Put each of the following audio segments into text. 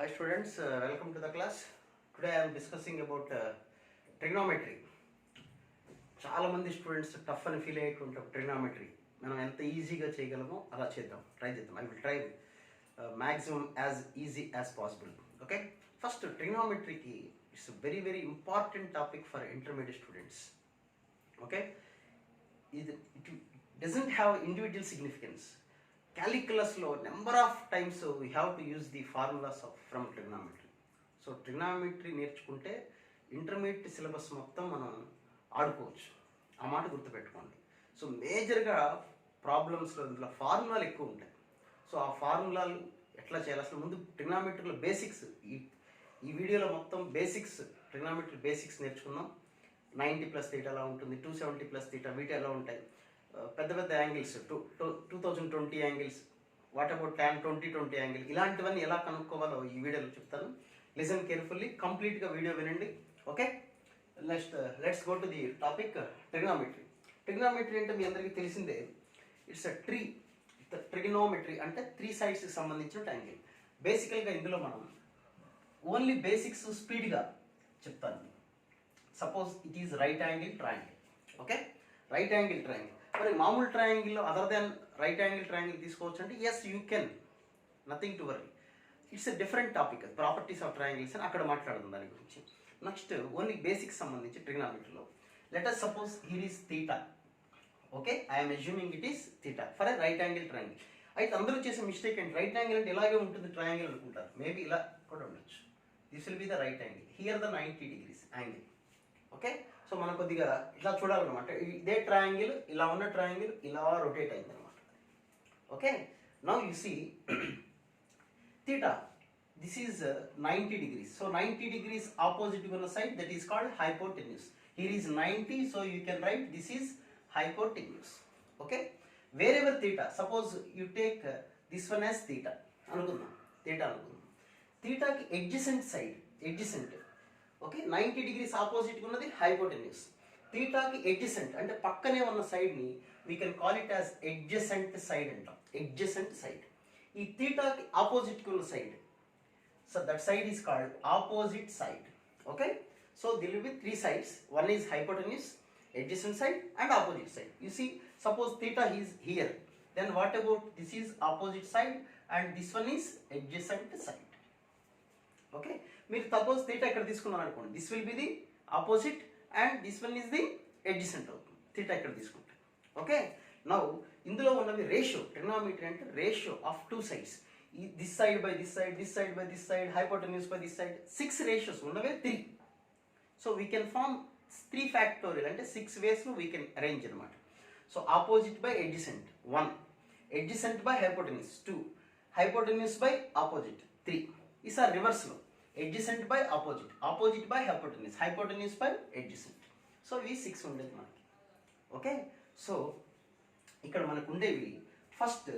Hi students, welcome to the class. Today I am discussing about trigonometry. చాలా మంది students tough అని feel అయ్యేటువంటి trigonometry మనం ఎంత ఈజీగా చేయగలమో అలా చేద్దాం, ట్రై చేద్దాం. I will try maximum as easy as possible. Okay, first ట్రిగ్నామెట్రీకి it's very very important topic for intermediate students. Okay, ఇది it doesn't have individual significance. క్యాలిక్యులస్లో number of times we have to use the formulas from trigonometry. So trigonometry నేర్చుకుంటే intermediate syllabus మొత్తం మనం ఆడుకోవచ్చు, ఆ మాట గుర్తుపెట్టుకోండి. సో మేజర్గా ప్రాబ్లమ్స్లో ఇందులో ఫార్ములాలు ఎక్కువ ఉంటాయి. సో ఆ ఫార్ములాలు ఎట్లా చేయాలి, అసలు ముందు ట్రిగ్నామెట్రీలో బేసిక్స్ ఈ వీడియోలో మొత్తం బేసిక్స్, ట్రిగ్నామెట్రీ బేసిక్స్ నేర్చుకుందాం. 90+ తీటా ఎలా ఉంటుంది, 270+ తీటా వీటి ఎలా ఉంటాయి, పెద్ద పెద్ద angles 2020 angles, what about tan 2020 angle, ఇలాంటివన్నీ ఎలా కనుక్కోవాలో ఈ వీడియోలో చెప్తాను. లిసన్ కేర్ఫుల్లీ, కంప్లీట్గా వీడియో వినండి. Okay, let's go to the topic trigonometry. Trigonometry అంటే మీ అందరికీ తెలిసిందే, ఇట్స్ అ ట్రిగ్నోమెట్రీ అంటే 3 సైడ్స్కి సంబంధించిన యాంగిల్. బేసికల్గా ఇందులో మనం ఓన్లీ బేసిక్స్ స్పీడ్గా చెప్తాను. Suppose it is right angle triangle. Okay, right angle triangle. మరి మామూలు ట్రయాంగిల్లో other than right angle triangle తీసుకోవచ్చు అంటే as you can, nothing to worry. It's a different topic, properties of triangles అని అక్కడ మాట్లాడదాం దాని గురించి. నెక్స్ట్ ఓన్లీ బేసిక్స్ సంబంధించి ట్రిగ్నామెట్రీలో let us suppose here is theta. Okay, I'm assuming it is theta for a right angle triangle. అయితే అందరూ చేసే మిస్టేక్ ఏంటి, రైట్ యాంగిల్ అంటే ఇలాగే ఉంటుంది ట్రయాంగిల్ అనుకుంటారు. మేబీ ఇలా కూడా ఉండొచ్చు. This will be the right angle, here the 90 degrees angle. Okay, so మనం కొద్దిగా ఇట్లా చూడాలన్నమాట. ఇదే ట్రయాంగిల్, ఇలా ఉన్న ట్రయాంగిల్ ఇలా రొటేట్ అయింది అనమాట. Okay, now you see theta, this is 90 degrees. So 90 degrees opposite ఉన్న side, that is called hypotenuse. Here is 90, so you can write this is hypotenuse. Okay, wherever theta, suppose you take this one as theta అనుకుందాం, theta అనుకుందాం. థీటాకి adjacent side, adjacent. Okay, 90 degrees opposite ఉన్నది hypotenuse. థీటాకి adjacent అంటే పక్కనే ఉన్న సైడ్ని we can call it as adjacent side అంటాం, ఎడ్జసెంట్ సైడ్. ఈ థీటాకి ఆపోజిట్కి ఉన్న side, so that side is called opposite side. Okay, so this will be 3 sides. One is hypotenuse, adjacent side and opposite side. You see, suppose theta is here, then what about this is opposite side and this one is adjacent side. Okay, మీరు suppose theta ఇక్కడ తీసుకున్నారు అనుకోండి, this will be the opposite and this one is the adjacent అవుతుంది theta ఇక్కడ తీసుకుంటే. Okay, now ఇందులో ఉన్నవి ratio. Trigonometry అంటే ratio of 2 sides. This side by this side, this side by this side, hypotenuse by this side. 6 ratios ఉన్నవే 3. So we can form 3 factorial అంటే 6 waysలో we can arrange అనమాట. So opposite by adjacent 1, adjacent by hypotenuse 2, hypotenuse by opposite 3. ఈసారి రివర్స్లో adjacent by opposite, opposite by hypotenuse, hypotenuse by adjacent. So ఇవి 6 ఉండేది మనకి. Okay, so ఇక్కడ మనకు ఉండేవి ఫస్ట్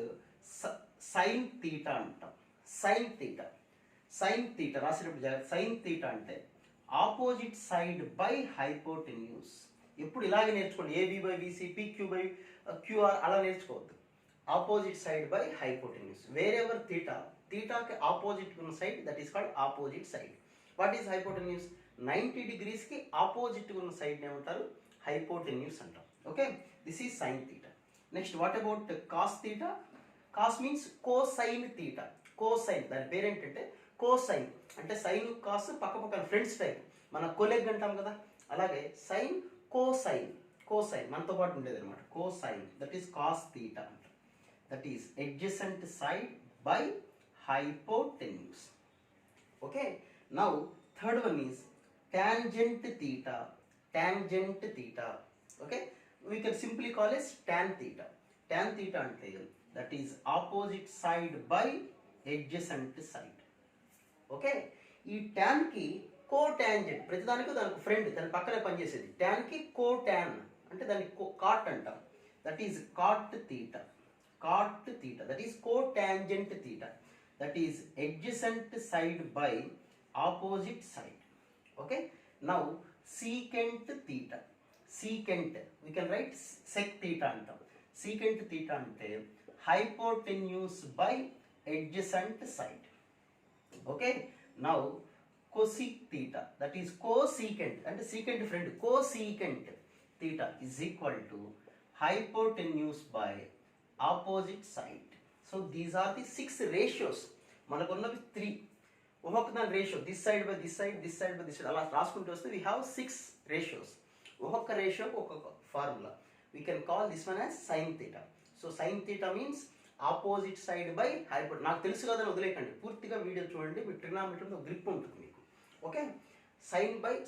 సైన్ థీటా అంటాం. సైన్ థీటా, సైన్ థీటా రాసేటప్పుడు జాగ్రత్త. సైన్ థీటా అంటే ఆపోజిట్ సైడ్ బై హైపోటెన్యూస్. ఎప్పుడు ఇలాగే నేర్చుకోండి, AB by BC, PQ by QR అలా నేర్చుకోవద్దు. Opposite side by hypotenuse. Wherever theta, థీటాకి ఆపోజిట్ ఉన్న side, that is called opposite side. What is hypotenuse? 90 degreesకి ఆపోజిట్ ఉన్న సైడ్ ఏమంటారు? హైపోటెన్యూస్ అంటాం. Okay, this is sine theta. Next what about cos theta? Cos means cosine theta. Cosine, దాని పేరేంటంటే cosine. అంటే sine cos పక్క పక్కన ఫ్రెండ్స్ టైప్, మన కొలెగ్ అంటాం కదా, అలాగే సైన్ కోసైన్. కోసైన్ మనతో పాటు ఉండేది అనమాట. Cosine, that is cos theta అంట. That is adjacent side by hypotenuse. Okay, now third one is tangent theta. Tangent theta. Okay, we can simply call as tan theta. Tan theta ante that is opposite side by adjacent side. Okay, ఈ tan కి cotangent, ప్రతిదానికి దానికి friend, దాని పక్కనే పనిచేసేది. tan కి కోటాన్ అంటే దాన్ని కాట్ అంటాం. That is cot theta. Cot theta, that is cotangent theta. That is adjacent side by opposite side. Okay, now secant theta. Secant, we can write sec theta antam. Secant theta ante hypotenuse by adjacent side. Okay, now cosec theta, that is cosecant అంటే secant friend, cosecant theta is equal to hypotenuse by opposite side. So these are the 6 ratios. మనకున్నవి 3, ఒక్కొక్క దాని ratio this side by this side, this side by this side అలా రాసుకుంటూ వస్తే we have 6 ratios. ఒక్కొక్క రేషియోకి ఒక్కొక్క formula. We can call this one as sine theta. So sine theta means opposite side by hypotenuse. నాకు తెలుసు కదని వదిలేకండి, పూర్తిగా video చూడండి, మీ ట్రిగ్నామెట్రీలో గ్రిప్ ఉంటుంది మీకు. ఓకే,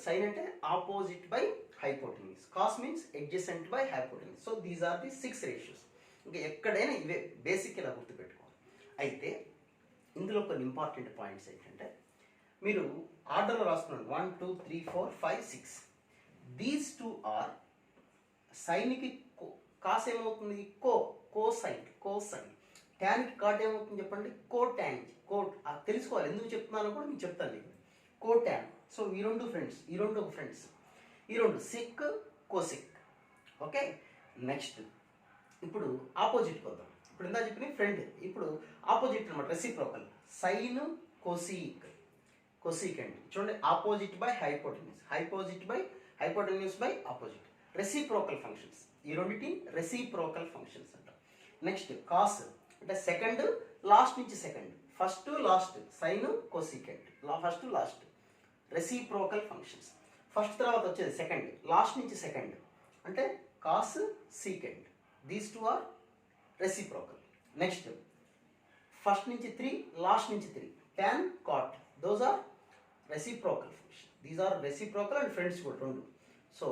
సైన్ అంటే opposite by hypotenuse, cos means adjacent by hypotenuse. So these are the 6 ratios. ఇంకా ఎక్కడైనా ఇవే బేసిక్ ఇలా గుర్తుపెట్టుకోవాలి. అయితే ఇందులో కొన్ని ఇంపార్టెంట్ పాయింట్స్ ఏంటంటే, మీరు ఆర్డర్లో రాసుకున్నాను 1 2 3 4 5 6. దీస్ 2 ఆర్ సైన్కి కాస్ ఏమవుతుంది, కోసైన్. ట్యాన్కి కాట్ ఏమవుతుంది చెప్పండి, కోటాన్. తెలుసుకోవాలి, ఎందుకు చెప్తున్నానో కూడా మీకు చెప్తాను మీకు. కోటాన్. సో ఈ రెండు ఫ్రెండ్స్, ఈ రెండు సిక్, కోసిక్. ఓకే, నెక్స్ట్ ఇప్పుడు ఆపోజిట్కి వద్దాం. ఇప్పుడు ఇందా చెప్పిన ఫ్రెండ్, ఇప్పుడు ఆపోజిట్ అనమాట, రెసిప్రోకల్. సైన్ కోసికండ్ చూడండి, opposite by hypotenuse by opposite, reciprocal functions. ఈ రెండింటి రెసిప్రోకల్ ఫంక్షన్స్ అంట. నెక్స్ట్ కాస్ అంటే సెకండ్ లాస్ట్ నుంచి second, first last, sine cosecant, first last, reciprocal functions. First తర్వాత వచ్చేది సెకండ్, లాస్ట్ నుంచి సెకండ్ అంటే cos secant. These 2 are reciprocal. Next first నుంచి 3, లాస్ట్ నుంచి 3, tan cot, those are reciprocal function. These are reciprocal and friends కూడా రెండు. సో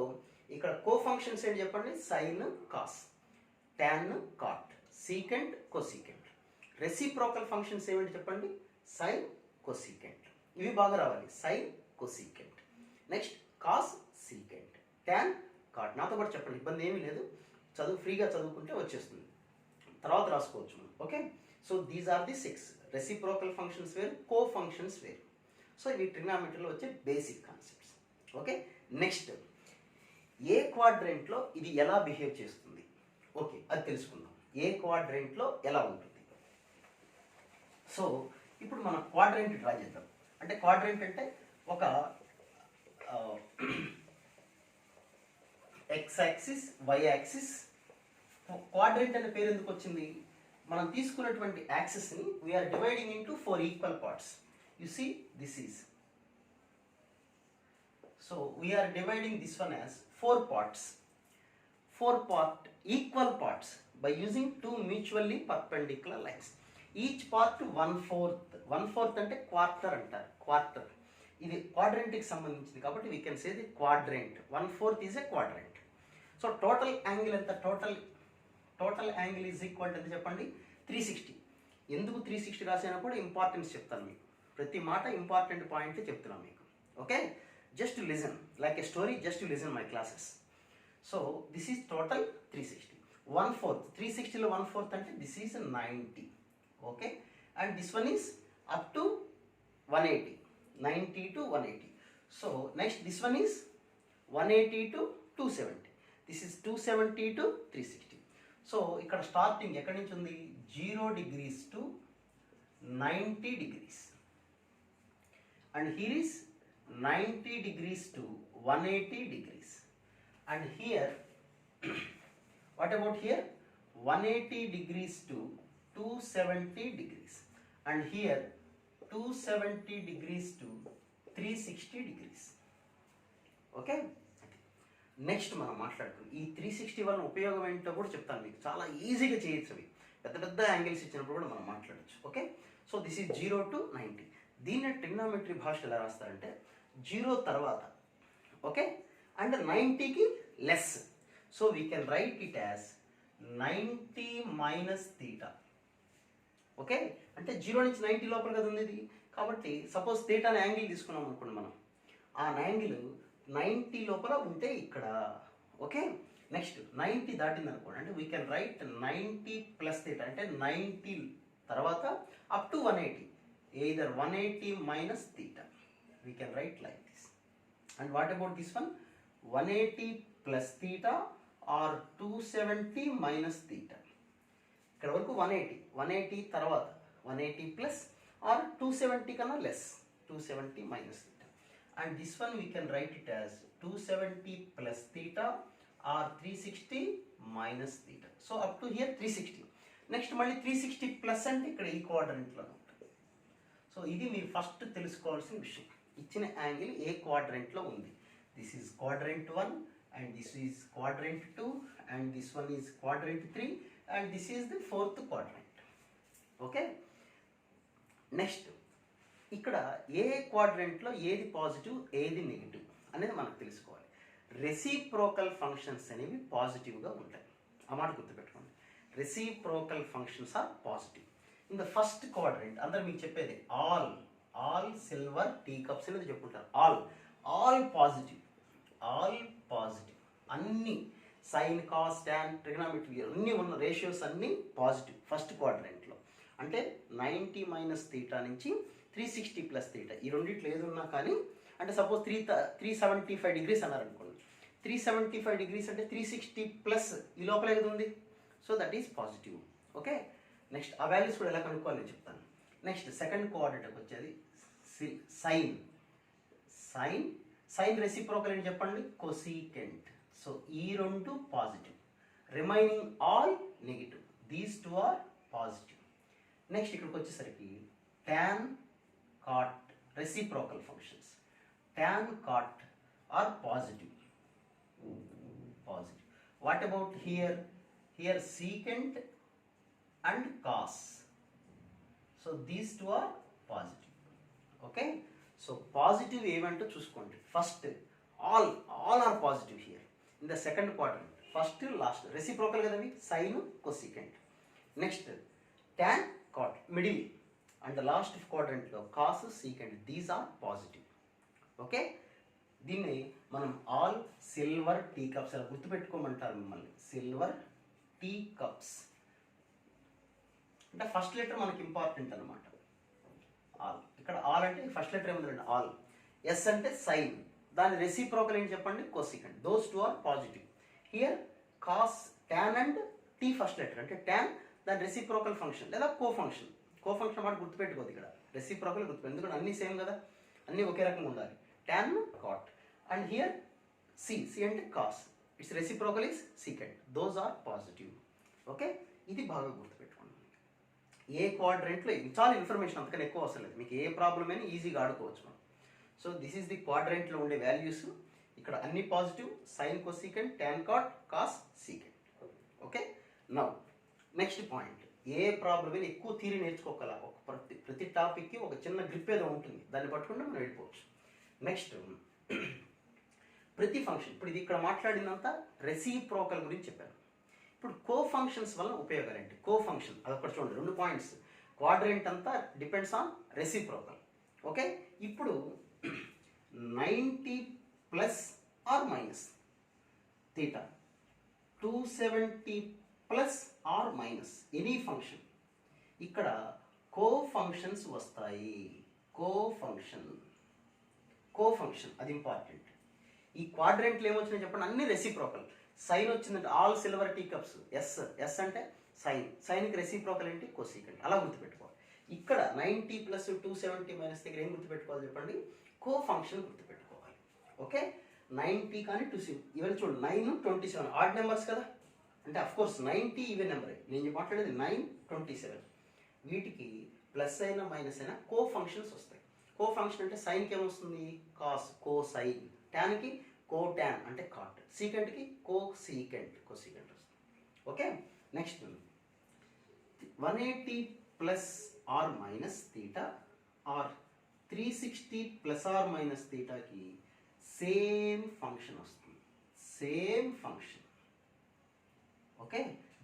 ఇక్కడ కో ఫంక్షన్స్ ఏంటి చెప్పండి, sine cos, tan cot, secant cosecant. Reciprocal functions ఏమిటి చెప్పండి, సైన్ కోసీకెంట్. ఇవి బాగా రావాలి, sine cosecant. Next cos secant, tan cot. నాతో కూడా చెప్పండి, ఇబ్బంది ఏమీ లేదు, ఫ్రీగా చదువుకుంటే వచ్చేస్తుంది, తర్వాత రాసుకోవచ్చు మనం. Okay, so these are the 6 reciprocal functions వేరు, కో ఫంక్షన్స్ వేరు. సో ఇవి ట్రిగ్నామెట్రీలో వచ్చే బేసిక్ కాన్సెప్ట్స్. ఓకే, నెక్స్ట్ ఏ క్వాడ్రెంట్లో ఇది ఎలా బిహేవ్ చేస్తుంది, ఓకే అది తెలుసుకుందాం. ఏ క్వాడ్రెంట్లో ఎలా ఉంటుంది. సో ఇప్పుడు మనం క్వాడ్రెంట్ డ్రా చేద్దాం. అంటే క్వాడ్రెంట్ అంటే ఒక X axis, Y axis. Quadrant అనే పేరు ఎందుకు వచ్చింది, మనం తీసుకున్నటువంటి యాక్సిస్ని we're dividing into 4 equal parts. You see this is, so we're dividing this one as 4 parts, 4 equal parts by using 2 mutually perpendicular lines. Each part 1/4 అంటే క్వార్టర్ అంటారు, quarter. ఇది క్వాడ్రెంట్కి సంబంధించింది కాబట్టి we can say the quadrant. 1/4 is a quadrant. So total angle ఎంత, total angle is equal ఎంత చెప్పండి, 360. ఎందుకు 360 రాసినా కూడా ఇంపార్టెన్స్ చెప్తాను మీకు, ప్రతి మాట ఇంపార్టెంట్ పాయింట్ చెప్తున్నాను మీకు. Okay, just to listen like a story, just to listen my classes. So this is total 360. 1/4, 360 లో 1/4 అంటే this is 90. Okay, and this one is up to 180, 90 to 180. So next this one is 180 to 270. This is 270 to 360. So ఇక్కడ starting ఎక్కడి నుంచి ఉంది, 0 degrees to 90 degrees, and here is 90 degrees to 180 degrees, and here what about here, 180 degrees to 270 degrees, and here 270 degrees to 360 degrees. Okay, next మనం మాట్లాడుకుందాం ఈ 360 వల్ల ఉపయోగం ఏంటో కూడా చెప్తాను మీకు. చాలా ఈజీగా చేయొచ్చు అవి, పెద్ద యాంగిల్స్ ఇచ్చినప్పుడు కూడా మనం మాట్లాడచ్చు. Okay, so this is 0 to 90. దీన్ని ట్రిగ్నామెట్రీ భాషలో ఎలా రాస్తారంటే 0 తర్వాత, ఓకే, అండ్ 90కి less. So we can write it as 90 minus theta. Okay, అంటే 0 నుంచి 90 లోపల కదా ఉంది ఇది, కాబట్టి సపోజ్ థీటా అనే యాంగిల్ తీసుకున్నాం అనుకోండి మనం, ఆ యాంగిల్ 90 లోపల ఉంటే ఇక్కడ. ఓకే, నెక్స్ట్ 90 దాటింది అనుకోండి, అంటే we can right 90 plus theta, అంటే 90 తర్వాత up to 180, either 180 minus theta. We can write like this. And what about this one, 180 plus theta or 270 minus theta. ఇక్కడ వరకు 180 తర్వాత 180 plus or 270 కన్నా less, 270 minus theta. And this one we can write it as 270 plus theta or 360 minus theta. So up to here 360. Next మళ్ళీ 360 plus అంటే ఇక్కడ ఈ క్వాడ్రంట్లో ఉంటుంది. So ఇది మీరు ఫస్ట్ తెలుసుకోవాల్సిన విషయం. ఇచ్చిన యాంగిల్ ఏ క్వాడ్రంట్లో ఉంది. This is quadrant 1 and this is quadrant 2 and this one is quadrant 3 and this is the fourth quadrant. Okay, next ఇక్కడ ఏ క్వాడ్రంట్లో ఏది పాజిటివ్ ఏది నెగిటివ్ అనేది మనకు తెలుసుకోవాలి. రెసిప్రోకల్ ఫంక్షన్స్ అనేవి పాజిటివ్గా ఉంటాయి, ఆ మాట గుర్తుపెట్టుకోండి. Reciprocal functions are positive in the first quadrant. అందరూ మీకు చెప్పేది ఆల్ సిల్వర్ టీ కప్స్ అనేది చెప్పుకుంటారు. ఆల్ పాజిటివ్, అన్ని సైన్ కాస్ టాన్ ట్రిగ్నామెట్రీ అన్నీ ఉన్న రేషియోస్ అన్నీ పాజిటివ్ ఫస్ట్ క్వాడ్రంట్లో. అంటే 90 మైనస్ తీటా నుంచి 360 ప్లస్ తీటా, ఈ రెండిట్లో ఏది ఉన్నా కానీ, అంటే సపోజ్ 375 డిగ్రీస్ అన్నారనుకోండి, 375 డిగ్రీస్ అంటే 360 ప్లస్ ఈ లోపల ఏది ఉంది, so that is positive. Okay, next ఆ వాల్యూస్ కూడా ఎలా కనుక్కోవాలి నేను చెప్తాను. నెక్స్ట్ సెకండ్ కోఆర్డినేట్ వచ్చేది సైన్ రెసిప్రోకల్ అని చెప్పండి, కొసీకెంట్. సో ఈ రెండు positive, remaining all negative, these two are positive. Next ఇక్కడికి వచ్చేసరికి tan cot reciprocal functions. Tan cot are positive. What about here secant and cos. So these two are positive. Okay, so positive ఏమంటూ చూసుకోండి. First all are positive here in the second quadrant. First last reciprocal కదా అవి, sine cosecant. Next tan cot middle and last క్వాడ్రంట్లో cos secant, these are positive. Okay, దీన్ని మనం all silver tea cups అలా గుర్తుపెట్టుకోమంటారు మిమ్మల్ని. సిల్వర్ టీ కప్స్ అంటే first letter మనకి ఇంపార్టెంట్ అనమాట. ఇక్కడ ఆల్ అంటే ఫస్ట్ లెటర్ ఏముందండి, ఆల్. ఎస్ అంటే సైన్, దాని రెసిప్రోకల్ ఏంటి చెప్పండి, cosecant. Those two are positive. Here cos tan and T first letter అంటే టాన్, దాని రెసిప్రోకల్ ఫంక్షన్ లేదా కో ఫంక్షన్ మాట గుర్తుపెట్టుకోదు. ఇక్కడ రెసిప్రోకల్ గుర్తుపెట్టు, ఎందుకంటే అన్నీ సేమ్ కదా, అన్నీ ఒకే రకంగా ఉండాలి. Tan cot. And here C అంటే cos, it's reciprocal is secant. Those are positive. Okay, ఇది బాగా గుర్తుపెట్టుకోండి. ఏ క్వాడ్రంట్లో చాలా ఇన్ఫర్మేషన్, అంతకన్నా ఎక్కువ అవసరం లేదు, మీకు ఏ ప్రాబ్లం అయినా ఈజీగా ఆడుకోవచ్చు మనం. సో దిస్ ఈస్ ది క్వాడ్రంట్లో ఉండే వాల్యూస్. ఇక్కడ అన్ని positive, sine cosecant, tan cot, cos secant. Okay, now next point. ఏ ప్రాబ్లం అయినా ఎక్కువ థియరీ నేర్చుకోగల, ఒక ప్రతి టాపిక్కి ఒక చిన్న గ్రిప్ ఏదో ఉంటుంది, దాన్ని పట్టుకుంటే మనం వెళ్ళిపోవచ్చు. నెక్స్ట్ ప్రతి ఫంక్షన్, ఇప్పుడు ఇది ఇక్కడ మాట్లాడినంత రెసిప్రోకల్ గురించి చెప్పాను. ఇప్పుడు కో ఫంక్షన్స్ వల్ల ఉపయోగాలు ఏంటి? కో ఫంక్షన్ అదొకటి చూడండి, 2 పాయింట్స్. క్వాడ్రంట్ అంతా డిపెండ్స్ ఆన్ రెసిప్రోకల్. ఓకే, ఇప్పుడు 90 plus or minus theta, 270 plus or minus any function, ఇక్కడ కో ఫంక్షన్స్ వస్తాయి. కో ఫంక్షన్ అది ఇంపార్టెంట్. ఈ క్వాడ్రంట్లు ఏమొచ్చినాయి చెప్పండి, అన్ని రెసిప్రోకల్. సైన్ వచ్చిందంటే all silver tea cups, S అంటే సైన్కి రెసిప్రోకల్ ఏంటి, కొసీకెంట్. అలా గుర్తుపెట్టుకోవాలి. ఇక్కడ 90 ప్లస్ 270 మైనస్ దగ్గర ఏం గుర్తుపెట్టుకోవాలి చెప్పండి, కో ఫంక్షన్ గుర్తుపెట్టుకోవాలి. ఓకే, 90 కానీ 270 ఇవన్నీ చూడండి, 9, 27 ఆడ్ నెంబర్స్ కదా, అంటే అఫ్కోర్స్ 90 ఈవెన్ నెంబరే. నేను మాట్లాడేది 9, 27. వీటికి ప్లస్ అయినా మైనస్ అయినా కో ఫంక్షన్స్ వస్తాయి. కో ఫంక్షన్ అంటే సైన్కి ఏమొస్తుంది, కాస్, కో సైన్. టాన్కి కో టాన్ అంటే కాట్, సీకెంట్కి కో సీకెంట్ వస్తుంది. Okay, next 180 plus or minus theta or 360 plus or minus తీటాకి సేమ్ ఫంక్షన్ వస్తుంది. Same function. Okay,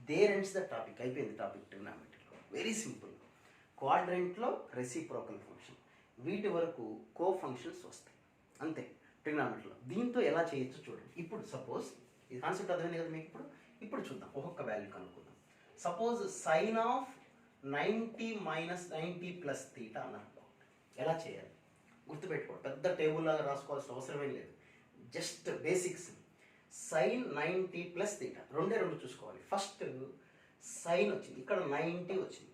there ends the topic. అయిపోయింది టాపిక్ ట్రిగ్నామెట్రీలో. Very simple. క్వాడ్రంట్లో రెసిప్రోకల్ ఫంక్షన్, వీటి వరకు కో ఫంక్షన్స్ వస్తాయి, అంతే ట్రిగ్నామెట్రీలో. దీంతో ఎలా చేయొచ్చు చూడండి. ఇప్పుడు సపోజ్ ఇది కాన్సెప్ట్ అర్థమైంది కదా మీకు. ఇప్పుడు చూద్దాం, ఒక్కొక్క వాల్యూ కనుక్కుందాం. Suppose sine of 90 minus 90 plus theta అన్నారు. ఎలా చేయాలి గుర్తుపెట్టుకోండి, పెద్ద టేబుల్ లాగా రాసుకోవాల్సిన అవసరమే లేదు, just basics. Sine 90 plus theta, రెండే చూసుకోవాలి. ఫస్ట్ సైన్ వచ్చింది, ఇక్కడ 90 వచ్చింది.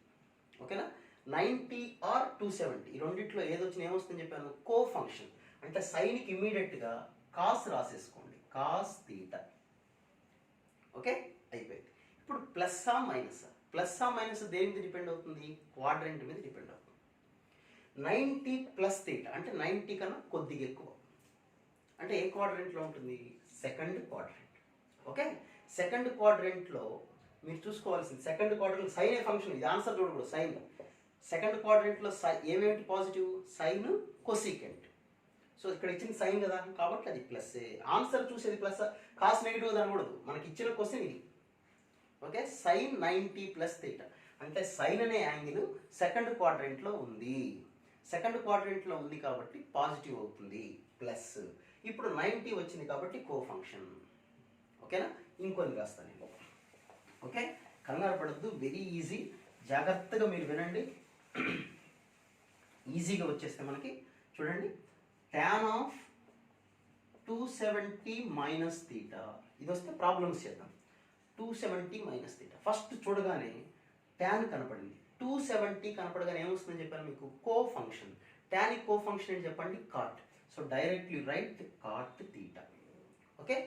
ఓకేనా, 90 ఆర్ 270 ఈ రెండిట్లో ఏదో వచ్చిన ఏమొస్తుందని చెప్పాను, కో ఫంక్షన్. అంటే సైన్కి ఇమీడియట్గా కాస్ రాసేసుకోండి, కాస్ తీటా. ఓకే, అయిపోయింది. ఇప్పుడు ప్లస్సా మైనస్, ప్లస్సా మైనస్ దేని మీద డిపెండ్ అవుతుంది, క్వాడ్రెంట్ మీద డిపెండ్ అవుతుంది. 90 ప్లస్ తీటా అంటే 90 కన్నా కొద్దిగా ఎక్కువ, అంటే ఏ క్వాడ్రెంట్లో ఉంటుంది, సెకండ్ క్వాడ్రెంట్. ఓకే, సెకండ్ క్వాడ్రెంట్లో మీరు చూసుకోవాల్సింది, సెకండ్ క్వాడ్రెంట్ సైన్ ఏ ఫంక్షన్, ఇది ఆన్సర్ చూడకూడదు. సైన్ సెకండ్ క్వాడ్రెంట్లో ఏమేమిటి పాజిటివ్, సైన్ కొసీకెంట్. సో ఇక్కడ ఇచ్చిన సైన్ కదా కాబట్టి అది ప్లస్. ఆన్సర్ చూసేది ప్లస్, కాస్ నెగిటివ్ అనకూడదు, మనకి ఇచ్చిన క్వశ్చన్ ఇది. ఓకే, సైన్ 90 ప్లస్ తీటా అంటే సైన్ అనే యాంగిల్ సెకండ్ క్వాడ్రెంట్లో ఉంది, సెకండ్ క్వాడ్రెంట్లో ఉంది కాబట్టి పాజిటివ్ అవుతుంది, ప్లస్. ఇప్పుడు 90 వచ్చింది కాబట్టి కో ఫంక్షన్. ఓకేనా, ఇంకొన్ని రాస్తాను నేను. ఓకే, కంగారు పడద్దు, వెరీ ఈజీ, జాగ్రత్తగా మీరు వినండి, ఈజీగా వచ్చేస్తే మనకి. చూడండి, tan ఆఫ్ 270 మైనస్ తీటా, ఇది వస్తే ప్రాబ్లమ్స్ చేద్దాం. 270 మైనస్ తీటా, ఫస్ట్ చూడగానే ట్యాన్ కనపడింది, 270 కనపడగానే ఏమొస్తుందని చెప్పాను మీకు, co function. Tan co function అని చెప్పండి, cot. So directly write cot theta. Okay,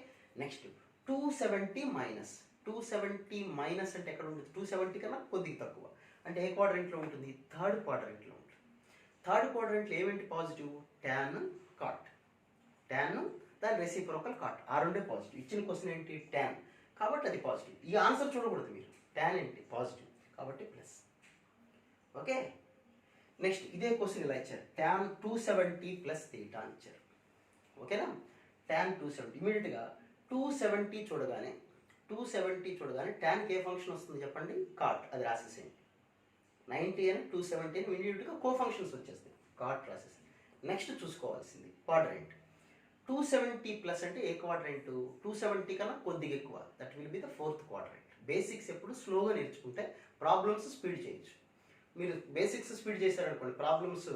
next 270 minus, 270 minus అంటే ఎక్కడ ఉంటుంది, 270 కన్నా కొద్దిగా తక్కువ, అంటే ఏ క్వాడ్రెంట్లో ఉంటుంది, థర్డ్ క్వాడ్రెంట్లో ఉంటుంది. థర్డ్ క్వాడ్రెంట్లో ఏమేంటి పాజిటివ్, ట్యాన్ కాట్, ట్యాన్ దాని రెసిప్రోకల్ కాట్, ఆ రెండే పాజిటివ్. ఇచ్చిన క్వశ్చన్ ఏంటి, ట్యాన్, కాబట్టి అది పాజిటివ్. ఈ ఆన్సర్ చూడకూడదు మీరు, ట్యాన్ ఏంటి పాజిటివ్ కాబట్టి ప్లస్. ఓకే, నెక్స్ట్ ఇదే క్వశ్చన్ ఇలా ఇచ్చారు, ట్యాన్ 270 ప్లస్ తీటా అని ఇచ్చారు. ఓకేనా, ట్యాన్ 270, ఇమీడియట్గా 270 చూడగానే, 270 చూడగానే ట్యాన్కి ఏ ఫంక్షన్ వస్తుంది చెప్పండి, కాట్, అది రాసేసేయండి. 90 అని 270 అని ఇమీడియట్గా కో ఫంక్షన్స్ వచ్చేస్తాయి, కాట్ రాసేసేయండి. నెక్స్ట్ చూసుకోవాల్సింది క్వాడ్రెంట్, 270 ప్లస్ అంటే ఏ క్వాడ్రెంట్, 270 కన్నా కొద్దిగా ఎక్కువ, that will be the fourth quadrant. Basics ఎప్పుడు స్లోగా నేర్చుకుంటే ప్రాబ్లమ్స్ స్పీడ్ చేయొచ్చు. మీరు బేసిక్స్ స్పీడ్ చేశారనుకోండి, ప్రాబ్లమ్స్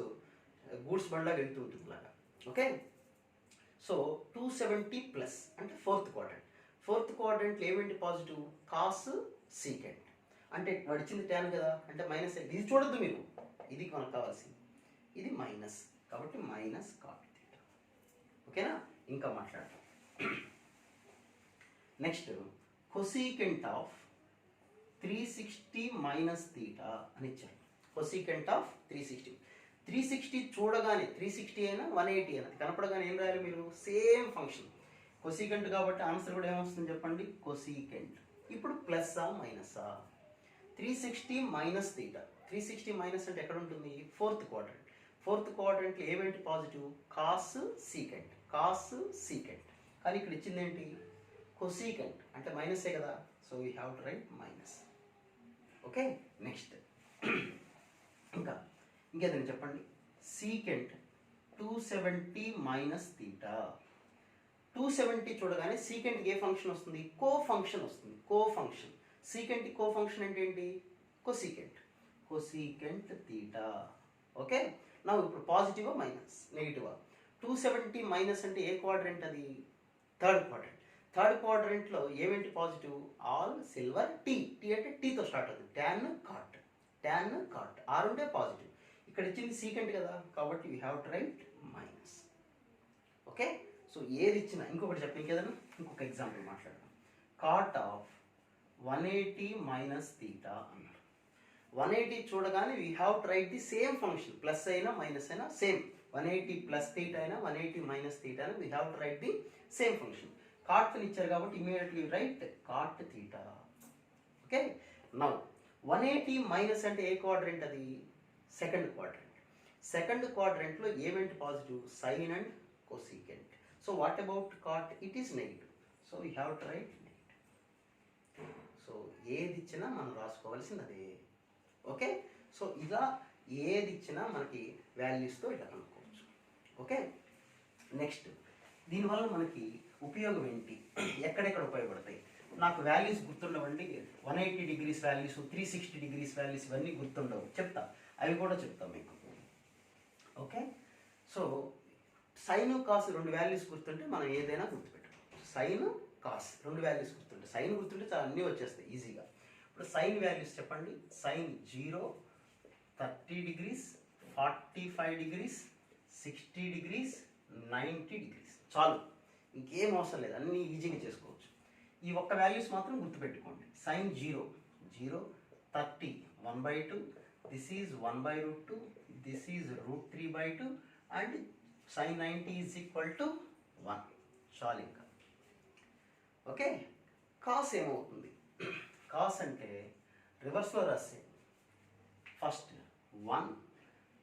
గూడ్స్ బండ్లాగా వెళ్తూ ఉంటుంది లాగా. ఓకే, సో 270 ప్లస్ అంటే ఫోర్త్ క్వాడ్రెంట్. ఫోర్త్ క్వాడ్రెంట్లో ఏమేంటి పాజిటివ్, కాస్ సీకెంట్, అంటే నడిచింది ట్యాన్ కదా, అంటే మైనస్. ఇది చూడొద్దు మీరు, ఇది మనకు కావాల్సింది, ఇది మైనస్, కాబట్టి మైనస్ కాట్ తీటా. ఓకేనా, ఇంకా మాట్లాడతాం. Next cosecant of 360 minus theta అని ఇచ్చారు. కొసీకెంట్ ఆఫ్ 360 చూడగానే 360 అయినా 180 అయినా కనపడగానే ఏం రాయాలి మీరు, సేమ్ ఫంక్షన్ కొసీకెంట్ కాబట్టి ఆన్సర్ కూడా ఏమొస్తుంది చెప్పండి, కొసీకెంట్. ఇప్పుడు ప్లస్సా మైనసా, 360 మైనస్ తీటా, 360 మైనస్ అంటే ఎక్కడ ఉంటుంది, ఫోర్త్ క్వాడ్రెంట్. ఫోర్త్ క్వాడ్రెంట్లో ఏమేంటి positive, cos secant, cos secant. కానీ ఇక్కడ ఇచ్చింది ఏంటి, కొసీకెంట్, అంటే మైనసే కదా, so we have to write minus. Okay, next ఇంకేదైనా చెప్పండి, సీకెంట్ 270 మైనస్ తీటా. 270 చూడగానే సీకెంట్కి ఏ ఫంక్షన్ వస్తుంది, కో ఫంక్షన్ వస్తుంది, కో ఫంక్షన్. సీకెంట్కి కో ఫంక్షన్ అంటే ఏంటి, కొసీకెంట్, కొసీకెంట్ తీటా. ఓకే, నా ఇప్పుడు పాజిటివా మైనస్ నెగిటివా, 270 మైనస్ అంటే ఏ క్వాడ్రెంట్ అది, థర్డ్ క్వాడ్రెంట్. థర్డ్ క్వాడ్రెంట్లో ఏమేంటి positive, all silver tea, T అంటే టీతో స్టార్ట్ అవుతుంది, ట్యాన్ కాట్, ట్యాన్ కాట్, ఆ రెండే పాజిటివ్. ఇక్కడ ఇచ్చింది సీకెంట్ కదా కాబట్టి you have to write minus. Okay, so ఏది ఇచ్చినా, ఇంకొకటి చెప్పండి, ఇంకేదన్నా ఇంకొక ఎగ్జాంపుల్ మాట్లాడదాం. కాట్ ఆఫ్ 180 మైనస్ తీటా అన్నారు. 180 చూడగానే we have to write the same function, plus అయినా మైనస్ అయినా సేమ్, 180 ప్లస్ తీటా అయినా 180 మైనస్ తీటా అయినా we have to write the same function. కాట్ని ఇచ్చారు కాబట్టి immediately write cot theta. Okay, now 180 minus అంటే ఏ క్వాడ్రెంట్ అది, సెకండ్ క్వాడ్రెంట్. సెకండ్ క్వాడ్రెంట్లో ఏమేంటి positive, sine and cosecant. So what about cot, it is negative, so we have to write negative. So ఏది ఇచ్చినా మనం రాసుకోవాల్సింది అదే. ఓకే, సో ఇలా ఏది ఇచ్చినా మనకి వాల్యూస్తో ఇలా కనుక్కోవచ్చు. ఓకే, నెక్స్ట్ దీనివల్ల మనకి ఉపయోగం ఏంటి, ఎక్కడెక్కడ ఉపయోగపడతాయి, నాకు వాల్యూస్ గుర్తుండవండి. 180 డిగ్రీస్ వాల్యూస్, 360 డిగ్రీస్ వాల్యూస్ ఇవన్నీ గుర్తుండవు, చెప్తా, అవి కూడా చెప్తాం మీకు. ఓకే, సో సైన్ కాస్ రెండు వాల్యూస్ గుర్తుంటే మనం ఏదైనా గుర్తుపెట్టుకోవచ్చు. సైన్ కాస్ రెండు వాల్యూస్ గుర్తుంటే, సైన్ గుర్తుంటే చాలా అన్నీ వచ్చేస్తాయి ఈజీగా. ఇప్పుడు సైన్ వాల్యూస్ చెప్పండి, sine 0, 30 degrees, 45 degrees, 60 degrees, 90 degrees. చాలు, ఇంకేం అవసరం లేదు, అన్నీ ఈజీగా చేసుకోవచ్చు. ఈ ఒక్క వాల్యూస్ మాత్రం గుర్తుపెట్టుకోండి. Sine 0, 0, 30, 1/2, this is 1/√2, this is √3/2 and sine 90 is equal to 1. చాలు ఇంకా. ఓకే, కాస్ ఏమవుతుంది? కాస్ అంటే రివర్స్లో రాస్తే ఫస్ట్ 1,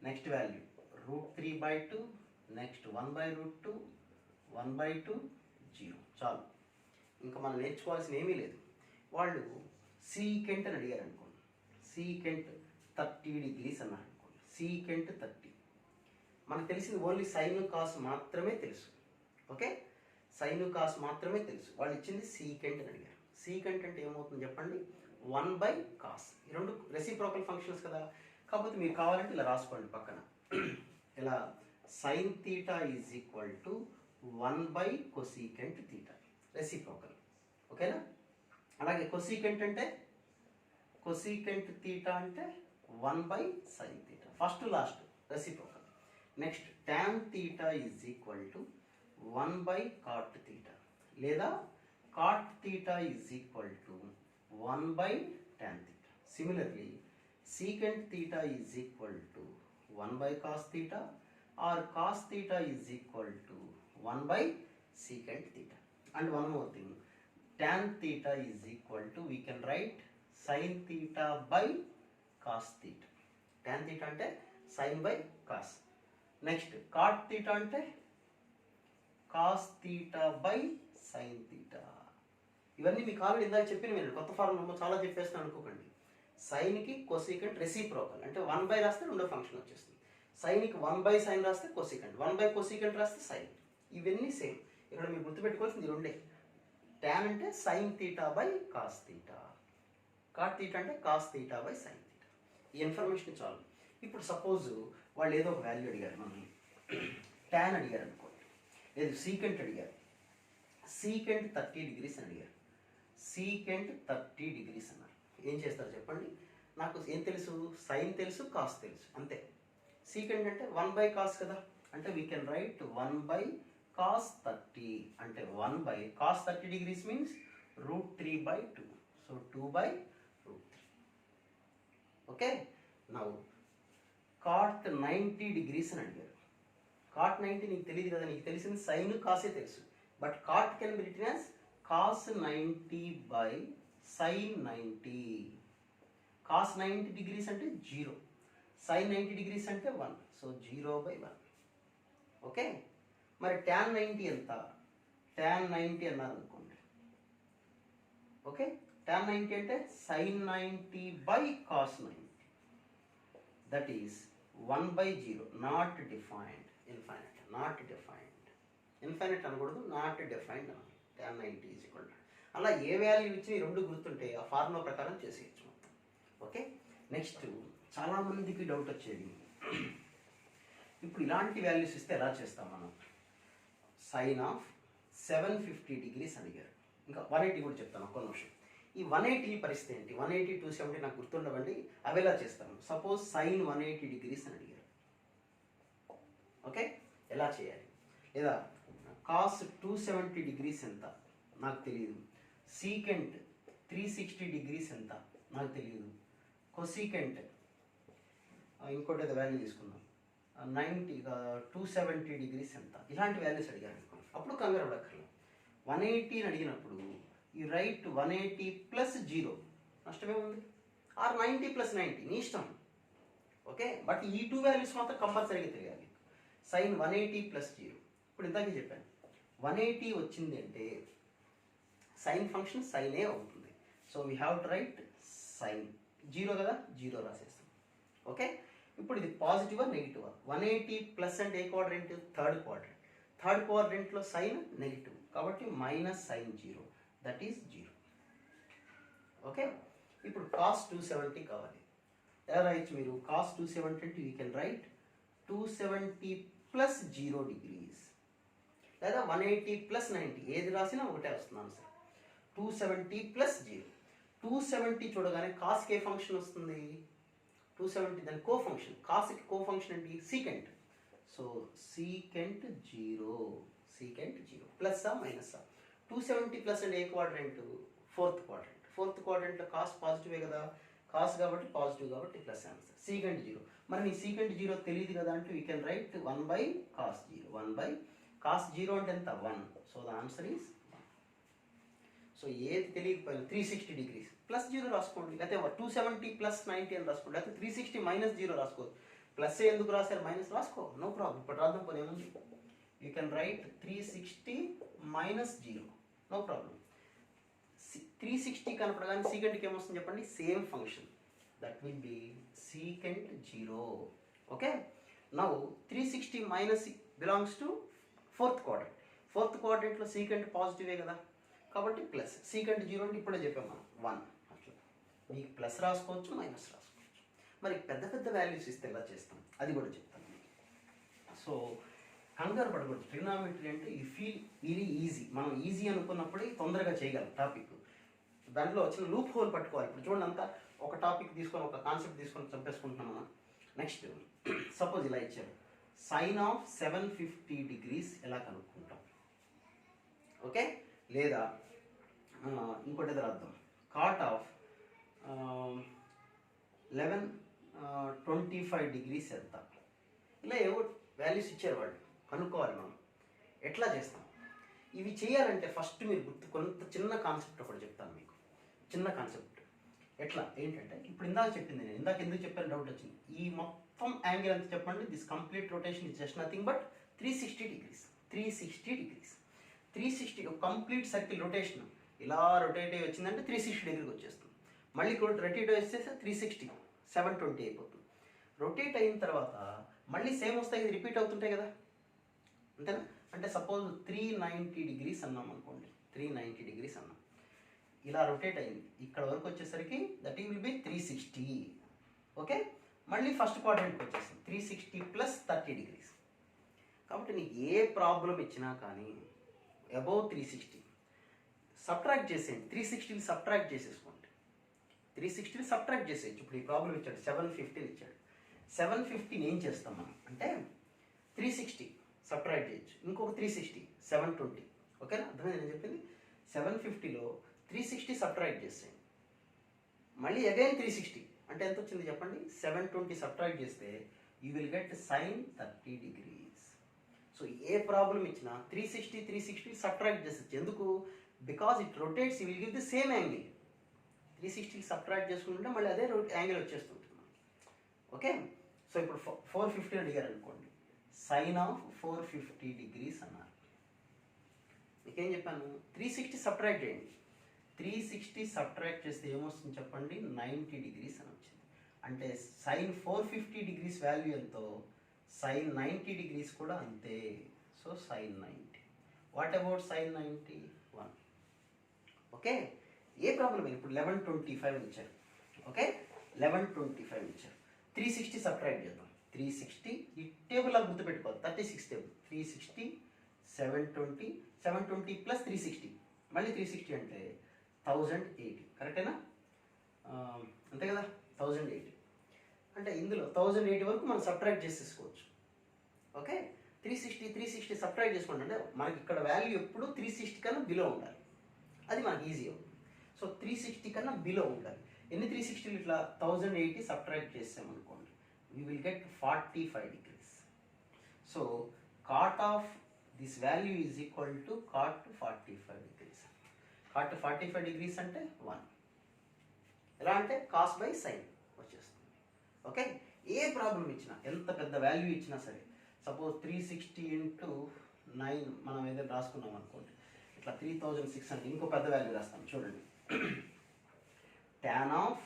నెక్స్ట్ వాల్యూ √3/2, నెక్స్ట్ 1/√2, 1/2, 0. చాలు, ఇంకా మనం నేర్చుకోవాల్సిన ఏమీ లేదు. వాళ్ళు సీకెంట్ అని అడిగారు అనుకోండి, సీకెంట్ 30 degrees అన్నారు అనుకోండి, సీకెంట్ 30. మనకు తెలిసింది ఓన్లీ సైన్ కాస్ మాత్రమే తెలుసు. ఓకే, సైన్ కాస్ మాత్రమే తెలుసు. వాళ్ళు ఇచ్చింది సీకెంట్ అని అడిగారు. సీకెంట్ అంటే ఏమవుతుంది చెప్పండి? 1/cos. ఈ రెండు రెసిప్రోకల్ ఫంక్షన్స్ కదా, కాకపోతే మీరు కావాలంటే ఇలా రాసుకోండి పక్కన. ఇలా sine theta is equal to 1/cosecant theta, reciprocal. ఓకేనా? అలాగే కొసీకెంట్ అంటే, కొసీకెంట్ తీటా అంటే 1/sin theta, first last reciprocal. Next tan theta is equal to 1/cot theta, లేదా cot theta is equal to 1/tan theta. Similarly secant theta is equal to 1/cos theta or cos theta is equal to 1/secant theta. And one more thing, tan theta is equal to, we can write sin theta by cos theta. Tan theta అంటే sin by cos. Next cot theta అంటే cos theta by sin theta. ఇవన్నీ మీకు already ఇందాక చెప్పిన మీరు కొత్త formula చాలా చెప్పేస్తాను అనుకోకండి. సైన్కి కొసీకెంట్ రెసిప్రోకల్ అంటే 1/, రాస్తే రెండో ఫంక్షన్ వచ్చేస్తుంది. సైన్కి 1/sin రాస్తే కొసీకెంట్, 1/cosecant రాస్తే సైన్. ఇవన్నీ సేమ్. ఇక్కడ మీరు గుర్తుపెట్టుకోవాల్సింది రెండే. tan అంటే sine theta by cos theta, cot theta అంటే cos theta by sine theta. ఈ ఇన్ఫర్మేషన్ చాలు. ఇప్పుడు సపోజ్ వాళ్ళు ఏదో ఒక వాల్యూ అడిగారు, మనల్ని tan అడిగారు అనుకోండి, లేదు సీకెంట్ అడిగారు. సీకెంట్ 30 degrees అని అడిగారు. సీకెంట్ 30 degrees అన్నారు. ఏం చేస్తారు చెప్పండి? నాకు ఏం తెలుసు? సైన్ తెలుసు, కాస్ తెలుసు, అంతే. సీకెంట్ అంటే 1/cos కదా, అంటే వీ కెన్ రైట్ 1/cos 30 అంటే 1/cos 30 degrees means √3/2. So 2/√3. Okay. Now cot 90 degrees అని అడిగారు. cot 90 నీకు తెలియదు కదా, నీకు తెలిసింది సైన్ కాసే తెలుసు. But cot can be written as cos 90/sin 90. cos 90 degrees అంటే 0, sin 90 degrees అంటే 1. సో 0/1. ఓకే. మరి tan 90 ఎంత? tan 90 అన్నారు అనుకోండి. ఓకే, tan 90 అంటే sin 90/cos 90. That is 1/0, not defined. Infinite, not defined. Infinite అనకూడదు, నాట్ డిఫైన్డ్ అనాలి. tan 90 ఈజ్ ఈక్వల్ టు, అలా ఏ వాల్యూ ఇచ్చి ఈ రెండు గుర్తుంటే ఆ ఫార్ములా ప్రకారం చేసేయచ్చు మొత్తం. ఓకే. నెక్స్ట్ చాలామందికి డౌట్ వచ్చేది, ఇప్పుడు ఇలాంటి వాల్యూస్ ఇస్తే ఎలా చేస్తాం మనం? సైన్ ఆఫ్ 750 degrees అడిగారు. ఇంకా 180 కూడా చెప్తాను ఒక్క నిమిషం. ఈ 180 పరిస్థితి ఏంటి? 180, 270 నాకు గుర్తుండవండి, అవి ఎలా చేస్తాను? సపోజ్ సైన్ 180 degrees అని అడిగారు. ఓకే, ఎలా చేయాలి? లేదా కాస్ 270 degrees ఎంత? నాకు తెలియదు. సీకెంట్ 360 degrees ఎంత? నాకు తెలియదు. కొసీకెంట్ ఇంకోటి ఏదో వాల్యూ తీసుకుందాం, 270 degrees ఎంత? ఇలాంటి వాల్యూస్ అడిగారు అనుకోండి, అప్పుడు కంగారు పడక్కర్లేదు. 180 అడిగినప్పుడు ఈ రైట్ 180 + 0, నష్టమే ఉంది. ఆర్ 90 + 90, నీ ఇష్టం. ఓకే, బట్ ఈ టూ వాల్యూస్ మాత్రం కంపల్సరీగా తెలియాలి. సైన్ 180 + 0. ఇప్పుడు ఇందాకే చెప్పాను, 180 వచ్చింది అంటే సైన్ ఫంక్షన్ సైనే అవుతుంది. So we have to write sine. 0 కదా, 0 రాసేస్తాం. ఓకే, ఇప్పుడు ఇది పాజిటివా నెగిటివా? 180 ప్లస్ అంటే ఏ క్వాడ్రెంట్? Third quadrant. థర్డ్ క్వాడ్రెంట్లో సైన్ నెగిటివ్ కాబట్టి -sin 0, దట్ ఈస్ 0. ఓకే, ఇప్పుడు కాస్ 270 కావాలి. ఎలా రాయొచ్చు మీరు? కాస్ 270 అంటే యూ కెన్ రైట్ 270 + 0 degrees, లేదా 180 + 90, ఏది రాసినా ఒకటే వస్తున్నాను సార్. 270 + 0. 270 చూడగానే కాస్కి ఏ ఫంక్షన్ వస్తుంది? 270 దాని కో ఫంక్షన్, కాస్కి కో ఫంక్షన్ ఏంటి సీకెంట్. సో సీకెంట్ 0 ప్లస్సా మైనస్సా? 270 ప్లస్ అంటే ఏ క్వాడ్రెంట్? Fourth quadrant. ఫోర్త్ క్వాడ్రెంట్లో కాస్ పాజిటివే కదా, కాస్ కాబట్టి పాజిటివ్ కాబట్టి ప్లస్ ఆన్సర్. సీకెంట్ 0. మరి నీ సీకెంట్ 0 తెలియదు కదా అంటే we can right 1/cos 0. 1/cos 0 అంటే ఎంత? 1. So the answer is 1. So ఏది తెలియకపోయినా 360 డిగ్రీస్ ప్లస్ 0 రాసుకోండి, లేకపోతే 270 ప్లస్ 90 అని రాసుకోండి, లేకపోతే 360 మైనస్ 0 రాసుకోవచ్చు. ప్లస్ ఎందుకు రాశారు, మైనస్ రాసుకో, నో ప్రాబ్లం. ఇప్పుడు రాద్దాం పని ఏముంది. You can write 360 minus 0, no problem. 360 కనపడగానే సీకెంట్కి ఏమొస్తుంది చెప్పండి, same function, that will be secant 0. Okay, now 360 minus belongs to fourth quadrant. Fourth క్వాడ్రెంట్లో సీకెంట్ పాజిటివే కదా, కాబట్టి ప్లస్. సీకెంట్ 0 అంటే ఇప్పుడే చెప్పాం మనం 1. అట్లా మీకు ప్లస్ రాసుకోవచ్చు, మైనస్ రాసుకోవచ్చు. మరి పెద్ద పెద్ద వాల్యూస్ ఇస్తే ఎలా చేస్తాం అది కూడా చెప్తాను. సో కంగారు పడకూడదు. ట్రిగ్నామెట్రీ అంటే యూ ఫీల్ వెరీ ఈజీ. మనం ఈజీ అనుకున్నప్పుడే తొందరగా చేయగలం టాపిక్. దాంట్లో వచ్చిన లూప్ హోల్ పట్టుకోవాలి. ఇప్పుడు చూడండి, అంతా ఒక టాపిక్ తీసుకొని ఒక కాన్సెప్ట్ తీసుకొని చంపేసుకుంటున్నాం మనం. నెక్స్ట్ సపోజ్ ఇలా ఇచ్చారు, సైన్ ఆఫ్ 750 డిగ్రీస్ ఎలా కనుక్కుంటాం? ఓకే, లేదా ఇంకోటి ఏదో రాద్దాం, కాట్ ఆఫ్ 1125 డిగ్రీస్ ఎంత? ఇలా ఏవో వాల్యూస్ ఇచ్చారు వాళ్ళు, కనుక్కోవాలి మనం. ఎట్లా చేస్తాం ఇవి చేయాలంటే? ఫస్ట్ మీరు కొంత చిన్న కాన్సెప్ట్ ఒకటి చెప్తాను మీకు. చిన్న కాన్సెప్ట్ ఎట్లా ఏంటంటే, ఇప్పుడు ఇందాక చెప్పింది నేను, ఇందాక ఎందుకు చెప్పాను డౌట్ వచ్చింది. ఈ మొత్తం యాంగిల్ ఎంత చెప్పండి, this complete rotation is just nothing but 360 degrees. 360 complete circle rotation ఇలా రొటేట్ అయ్యి వచ్చిందంటే 360 డిగ్రీకి వచ్చేస్తుంది. మళ్ళీ రొటేట్ వచ్చేస్తే 360 720 అయిపోతుంది. రొటేట్ అయిన తర్వాత మళ్ళీ సేమ్ వస్తాయి, ఇది రిపీట్ అవుతుంటాయి కదా, అంతేనా? అంటే సపోజ్ 390 డిగ్రీస్ అన్నాం అనుకోండి, 390 డిగ్రీస్ అన్నాం, ఇలా రొటేట్ అయింది ఇక్కడ వరకు వచ్చేసరికి దట్ విల్ బి 360. ఓకే, మళ్ళీ ఫస్ట్ క్వాడ్రెంట్కి వచ్చేసింది 360 ప్లస్ 30 డిగ్రీస్. కాబట్టి నీకు ఏ ప్రాబ్లం ఇచ్చినా కానీ అబౌవ్ 360 సబ్ట్రాక్ట్ చేసేయండి. 360ని సబ్ట్రాక్ట్ చేసేసుకోండి. 360ని సబ్ట్రాక్ట్ చేసేయచ్చు. ఇప్పుడు ఈ ప్రాబ్లం ఇచ్చాడు 750 ఇచ్చాడు. 750ని ఏం చేస్తాం మనం అంటే 360 సబ్ట్రాక్ట్ చేయొచ్చు, ఇంకొక 360 720. ఓకేనా, అర్థమైంది నేను చెప్పింది? 750లో 360 సబ్ట్రాక్ట్ చేసేయండి, మళ్ళీ అగైన్ 360 అంటే ఎంత వచ్చింది చెప్పండి, 720 సబ్ట్రాక్ట్ చేస్తే you will get sine 30 degrees. So ఏ ప్రాబ్లం ఇచ్చినా 360 సబ్ట్రాక్ట్ చేసేచ్చు. ఎందుకు? Because it rotates, you will give the same angle. 360 subtract చేసుకుంటే మళ్ళీ అదే యాంగిల్ వచ్చేస్తుంటుంది. ఓకే, సో ఇప్పుడు 450 అడిగారు అనుకోండి, సైన్ ఆఫ్ 450 డిగ్రీస్ అన్నారు. మీకేం చెప్పాను, 360 సబ్ట్రాక్ట్ చేయండి. 360 సబ్ట్రాక్ట్ చేస్తే ఏమొస్తుంది చెప్పండి, 90 డిగ్రీస్ అని వచ్చింది. అంటే సైన్ 450 డిగ్రీస్ వాల్యూ ఎంతో సైన్ 90 డిగ్రీస్ కూడా అంతే. So sine 90. What about sine 90? 1. Okay, ఏ ప్రాబ్లం లేదు. ఇప్పుడు 1125 ఇచ్చారు. ఓకే, 1125 ఇచ్చారు. 360 సబ్ట్రాక్ట్ చేద్దాం. 360 ఈ టేబుల్లో గుర్తుపెట్టుకోవాలి, 36 టేబుల్. 360 720 ప్లస్ 360 మళ్ళీ 360 అంటే 1080. కరెక్టేనా? అంతే కదా, 1080 అంటే ఇందులో 1080 వరకు మనం సబ్ట్రాక్ట్ చేసేసుకోవచ్చు. ఓకే, 360 సబ్ట్రాక్ట్ చేసుకోండి. అంటే మనకి ఇక్కడ వాల్యూ ఎప్పుడు 360 కన్నా బిలో ఉండాలి, అది మనకి ఈజీ అవుతుంది. సో 360 కన్నా బిలో ఉండాలి. ఎన్ని 360 ఇట్లా 1080 సబ్ట్రాక్ట్ చేసామనుకోండి, we will get 45 degrees. So cot of this value is equal to cot 45 degrees. Cot 45 degrees అంటే 1. ఎలా అంటే cos by sin వచ్చేస్తుంది. ఓకే, ఏ ప్రాబ్లం ఇచ్చినా, ఎంత పెద్ద వాల్యూ ఇచ్చినా సరే, సపోజ్ 360 into 9 మనం ఏదైనా రాసుకున్నాం అనుకోండి, ఇట్లా 3600. ఇంకో పెద్ద వాల్యూ రాస్తాం చూడండి, tan of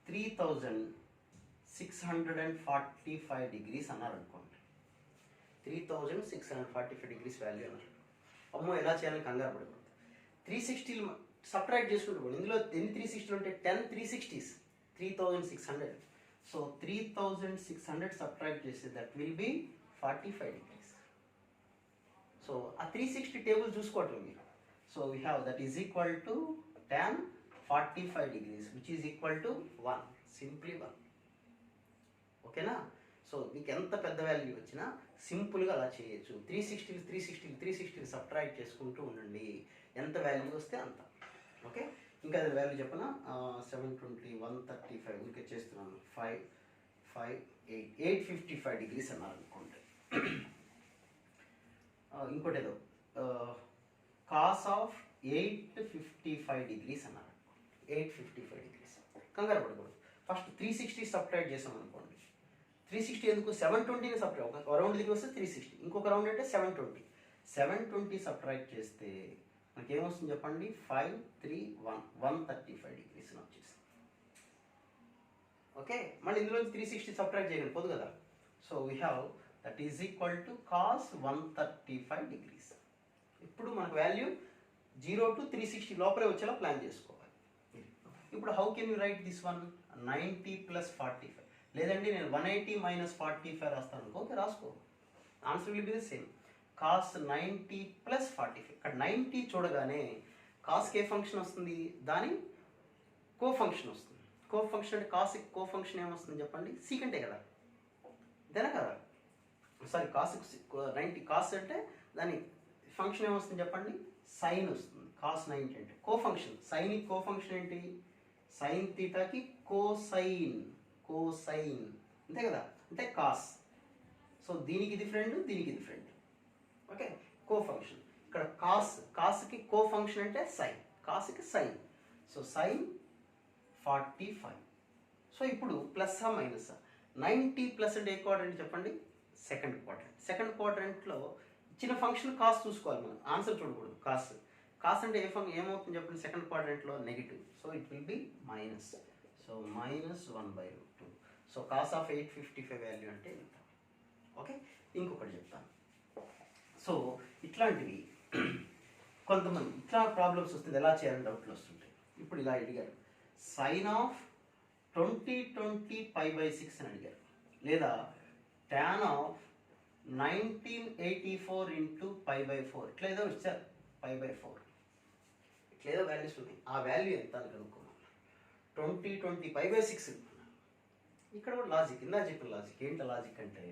3645 డిగ్రీస్ అన్నారు అనుకోండి. 3645 డిగ్రీస్ వాల్యూ అన్నారు. అమ్మో ఎలా చేయాలని కంగారు పడకూడదు. 360 సబ్ట్రాక్ట్ చేసుకుంటూ పోండి. ఇందులో ఎన్ని 360 ఉంటే 10 360s 3600. సో 3600 సబ్ట్రాక్ట్ చేస్తే that will B 45 degrees. So ఆ 360 టేబుల్ చూసుకోవటం మీరు. So we have that is equal to tan 45 degrees which is equal to 1. Simply 1. ఓకేనా? సో మీకు ఎంత పెద్ద వాల్యూ వచ్చినా సింపుల్గా అలా చేయొచ్చు. 360 సబ్ట్రాక్ట్ చేసుకుంటూ ఉండండి, ఎంత వాల్యూ వస్తే అంత. ఓకే, ఇంకా అది వాల్యూ చెప్పనా? 720, 135 ఇంకా చేస్తున్నాను. 855 డిగ్రీస్ అన్నారు అనుకోండి. ఇంకోటి ఏదో కాస్ ఆఫ్ 855 డిగ్రీస్ అన్నారు. 855 డిగ్రీస్ కంగారు పడకూడదు. ఫస్ట్ 360 సబ్ట్రాక్ట్ చేసాం అనుకోండి. 360 ఎందుకు? 720ని సబ్ట్రాక్ట్, ఒక రౌండ్ దిగి వస్తే 360, ఇంకొక రౌండ్ అంటే 720. 720 సబ్ట్రాక్ట్ చేస్తే మనకి ఏమొస్తుంది చెప్పండి? 135 డిగ్రీస్ వచ్చేసి. ఓకే, మళ్ళీ ఇందులో 360 సబ్ట్రాక్ట్ చేయగలి పోదు కదా. So we have that is equal to cos 135 degrees. ఇప్పుడు మనకు వాల్యూ 0 to 360 లోపలే వచ్చేలా ప్లాన్ చేసుకోవాలి. ఇప్పుడు how can you right this one? 90 + 45. లేదండి నేను 180 - 45 రాస్తాను అనుకో. ఓకే, రాసుకో. Answer will be the same. Cos 90 + 45. ఇక్కడ 90 చూడగానే కాస్కి ఏ ఫంక్షన్ వస్తుంది? దాని కో ఫంక్షన్ వస్తుంది. కో ఫంక్షన్ అంటే కాస్కి కో ఫంక్షన్ ఏమొస్తుంది చెప్పండి? సీకంటే కదా, ఇదేనా కదా? సారీ, కాస్ 90 కాస్ అంటే దాని ఫంక్షన్ ఏమొస్తుంది చెప్పండి? సైన్ వస్తుంది. కాస్ 90 అంటే co function. Sine co function ఏంటి? సైన్ థీటాకి కోసైన్. కోసైన్ అంతే కదా, అంటే కాస్. సో దీనికి ఇది ఫ్రెండ్, దీనికి ఇది ఫ్రెండ్. Okay, co function. ఇక్కడ కాస్కి కో ఫంక్షన్ అంటే సైన్, కాస్కి సైన్. So sine 45. సో ఇప్పుడు ప్లస్ మైనస్ 90 ప్లస్ అంటే ఏ క్వాడ్రంట్ చెప్పండి? Second quadrant. సెకండ్ క్వాడ్రంట్లో ఇచ్చిన ఫంక్షన్ కాస్ చూసుకోవాలి మనం, ఆన్సర్ చూడకూడదు. కాస్ అంటే ఏమవుతుంది చెప్పండి? సెకండ్ క్వాడ్రంట్లో negative. So it will be minus. So -1/√2. So cos of 855 value అంటే ఇంత. ఓకే, ఇంకొకటి చెప్తాను. సో ఇట్లాంటివి కొంతమంది ఇట్లా ప్రాబ్లమ్స్ వస్తుంది, ఎలా చేయాలని డౌట్లు వస్తుంటాయి. ఇప్పుడు ఇలా అడిగారు, సైన్ ఆఫ్ 2020 π/6 అని అడిగారు, లేదా tan ఆఫ్ 1984 × π/4 ఇట్లా ఏదో ఇచ్చారు. π/4 ఇట్లా ఏదో వాల్యూస్ ఉన్నాయి. ఆ వాల్యూ ఎంత అని కనుక్కోమన్నారు. 2020 π/6. ఇక్కడ కూడా లాజిక్, ఇందా చెప్పిన లాజిక్. ఏంటి లాజిక్ అంటే,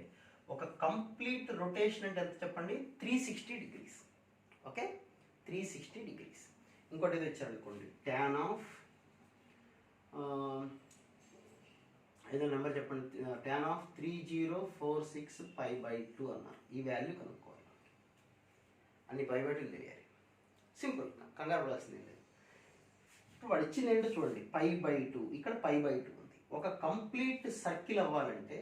ఒక కంప్లీట్ రొటేషన్ అంటే ఎంత చెప్పండి? 360 డిగ్రీస్. Okay, 360 degrees. ఇంకోటి ఏదో ఇచ్చారనుకోండి, tan ఆఫ్ ఏదో నెంబర్ చెప్పండి, tan ఆఫ్ 3046 π/2 అన్నారు. ఈ వాల్యూ కనుక్కోవాలి. అన్ని π/2 తెలియాలి. సింపుల్, కంగారు పడాల్సింది లేదు. ఇప్పుడు వాడు ఇచ్చింది ఏంటో చూడండి, π/2. ఇక్కడ π/2 ఉంది. ఒక కంప్లీట్ సర్కిల్ అవ్వాలంటే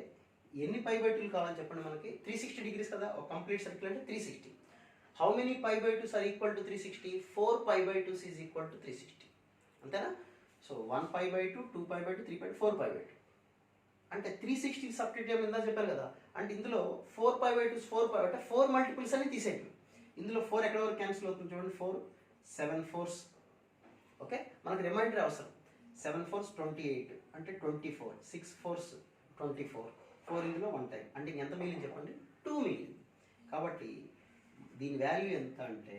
ఎన్ని π/2 కావాలని చెప్పండి మనకి? 360 డిగ్రీస్ కదా. ఒక కంప్లీట్ సర్కిల్ అంటే 360. How many π/2s are equal to 360? 4 π/2s is equal to 360. అంతేనా? సో 1 π/2, 2 π/2, 3 π/2, 4 π/2. అంటే 360 సబ్స్టిట్యూట్ ఏమైందా చెప్పారు కదా. అంటే ఇందులో 4 π/2s 4 అంటే 4 మల్టిపుల్స్ అని తీసేయండి. ఇందులో 4 ఎక్కడ వరకు క్యాన్సిల్ అవుతుంది చూడండి. 4 7 4s. ఓకే, మనకు రిమైండర్ అవసరం. 7 4s 28 అంటే 24. 6 4s 24. 4 ఇందులో 1 టైం అంటే ఎంత మిగిలింది చెప్పండి? 2 మిగిలింది. కాబట్టి దీని వాల్యూ ఎంత అంటే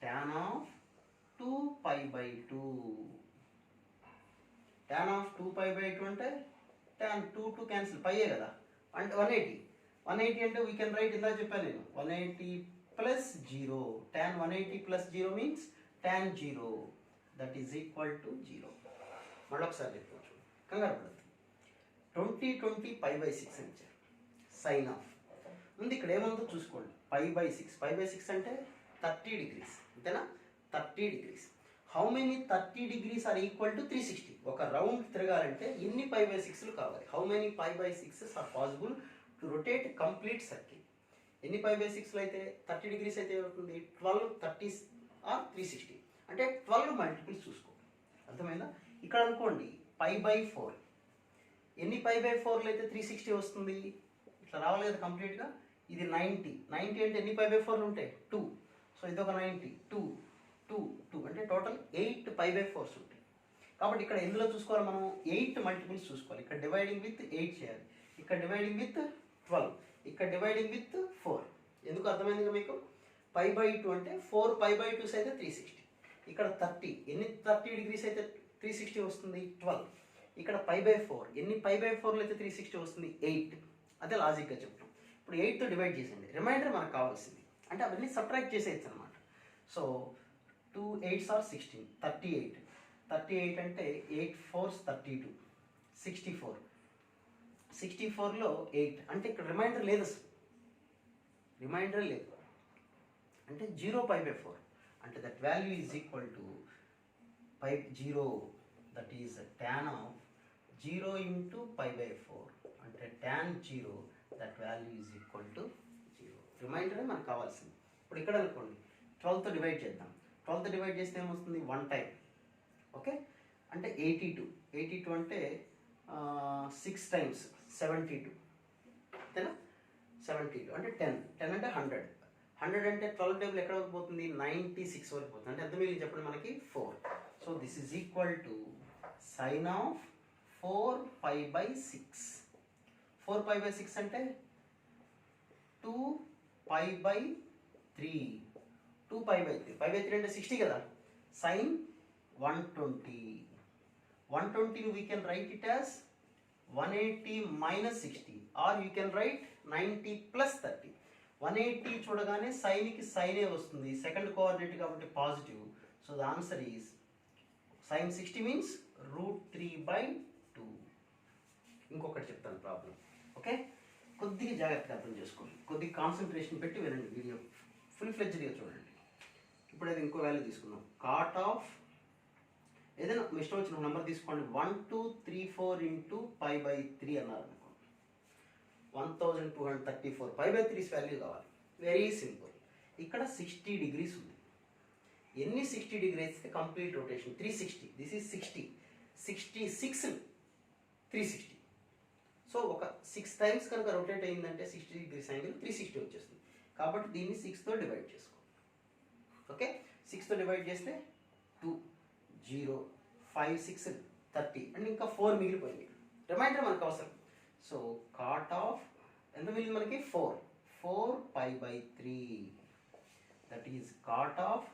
tan ఆఫ్ 2 π/2. tan ఆఫ్ 2 π/2 అంటే tan 2 క్యాన్సిల్, పైయే కదా, అంటే 180. 180 అంటే వీ కెన్ రైట్, ఇందా చెప్పాను నేను, 180 + 0. tan 180 + 0 means tan 0 that is equal to 0. మళ్ళొకసారి చెప్పుకోవచ్చు, కంగారు పడద్దు. 2020 π/6 అని ఇచ్చారు. సైన్ ఆఫ్ ముందు ఇక్కడ ఏముందో చూసుకోండి. π/6. π/6 అంటే 30 డిగ్రీస్. అంతేనా? 30 degrees. How many 30 degrees are equal to 360? ఒక రౌండ్ తిరగాలంటే ఎన్ని π/6లు కావాలి? How many π/6s are possible to rotate complete circle? ఎన్ని π/6లు అయితే 30 డిగ్రీస్ అయితే అవుతుంది? 12 30s ఆర్ 360 అంటే 12 మల్టిపుల్స్ చూసుకో. అర్థమైందా? ఇక్కడ అనుకోండి π/4. ఎన్ని π/4లు అయితే 360 వస్తుంది? ఇట్లా రావాలి కదా కంప్లీట్గా. ఇది 90 అంటే ఎన్ని π/4లు ఉంటాయి? 2. సో ఇదొక 90, 2 2 2 అంటే టోటల్ 8 π/4s ఉంటాయి. కాబట్టి ఇక్కడ ఎందులో చూసుకోవాలి మనం? 8 మల్టిపుల్స్ చూసుకోవాలి. ఇక్కడ డివైడింగ్ విత్ 8 చేయాలి, ఇక్కడ డివైడింగ్ విత్ 12, ఇక్కడ డివైడింగ్ విత్ 4. ఎందుకు అర్థమైందిగా మీకు? π/2 అంటే 4 π/2s అయితే 360. ఇక్కడ 30 ఎన్ని 30 డిగ్రీస్ అయితే 360 వస్తుంది? 12. ఇక్కడ π/4 ఎన్ని π/4లో అయితే 360 వస్తుంది? 8. అదే లాజిక్గా చెప్తాం. ఇప్పుడు 8తో డివైడ్ చేసేయండి, రిమైండర్ మనకు కావాల్సింది. అంటే అవన్నీ సబ్ట్రాక్ట్ చేసేయచ్చు అనమాట. So 2 8s are 16, 38. 38 అంటే 8 4s 32, 64. 64లో 8 అంటే ఇక్కడ రిమైండర్ లేదు, అసలు రిమైండర్ లేదు. అంటే 0 π/4 అంటే that value is equal to 0, that is tan of 0 into π/4 అంటే tan 0, that value is equal to 0. రిమైండరే మనకు కావాల్సింది. ఇప్పుడు ఇక్కడ అనుకోండి 12తో డివైడ్ చేద్దాం. 12తో డివైడ్ చేస్తే ఏమొస్తుంది? 1 టైం. ఓకే, అంటే 82 అంటే 6 times 72, అంతేనా? 72 అంటే 10 అంటే 100. 100 అంటే 12 టేబుల్ ఎక్కడ వరకు పోతుంది? 96 వరకు పోతుంది. అంటే ఎంత మిగిలింది చెప్పండి మనకి? 4. So this is equal to sine of 4π/6. 4π/6 అంటే 2π/3. 2π/3. π/3 అంటే 60 కదా. Sine 120. 120 we can write it as 180 minus 60, or you can write 90 plus 30. 180 చూడగానే సైన్కి సైనే వస్తుంది, సెకండ్ కోఆర్డినేట్ కాబట్టి positive. So the answer is sin 60 means √3/2. ఇంకొకటి చెప్తాను ప్రాబ్లం. ఓకే, కొద్దిగా జాగ్రత్తగా అర్థం చేసుకోండి, కొద్దిగా కాన్సన్ట్రేషన్ పెట్టి వినండి, వీడియో ఫుల్ ఫ్లెడ్జ్డ్గా చూడండి. ఇప్పుడు అది ఇంకో వాల్యూ తీసుకుందాం. కాట్ ఆఫ్ ఏదైనా మీ ఇష్టం వచ్చిన నెంబర్ తీసుకోండి. 1 2 3 4 ఇంటూ π/3 అన్నారు అనుకో, 1234. π/3 వాల్యూ కావాలి. Very simple. ఇక్కడ 60 degrees ఉంది. ఎన్ని 60 degrees అయితే complete rotation? 360. This is 60. 66 360. So ఒక 6 times కనుక రొటేట్ అయిందంటే 60 degrees యాంగిల్ 360 వచ్చేస్తుంది. కాబట్టి దీన్ని 6తో డివైడ్ చేసుకో. ఓకే, 6తో డివైడ్ చేస్తే 2 0 5 6 30 అండ్ ఇంకా 4 మిగిలిపోయింది. రిమైండర్ మనకు అవసరం. సో కాట్ ఆఫ్ ఎంత మిగిలింది మనకి? 4π/3. That is cot of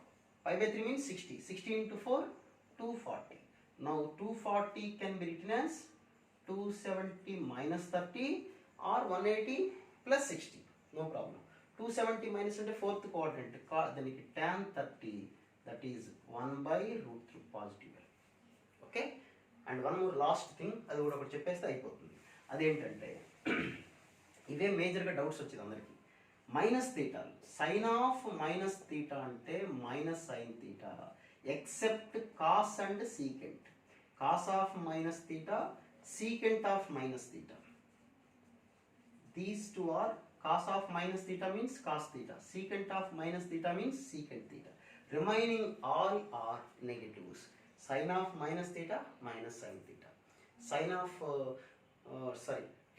π/3 means 60. 60 into 4 240. Now 240 can be written as 270 minus 30 or 180 plus 60. No problem. 270 minus అంటే ఫోర్త్ కోఆర్డినేట్, దానికి tan 30, that is 1/√3 positive. Okay, and one more last thing, అది కూడా ఒకటి చెప్పేస్తే అయిపోతుంది. అదేంటంటే ఇవే మేజర్గా డౌట్స్ వచ్చేది అందరికీ. Minus theta, sine of minus theta అంటే minus sine theta, except cos and secant. Cos of minus theta, secant of minus theta. These two are cos of minus theta means cos theta, secant of minus theta means secant theta. Remaining all are negatives. Sin of minus theta minus sin theta. Sin of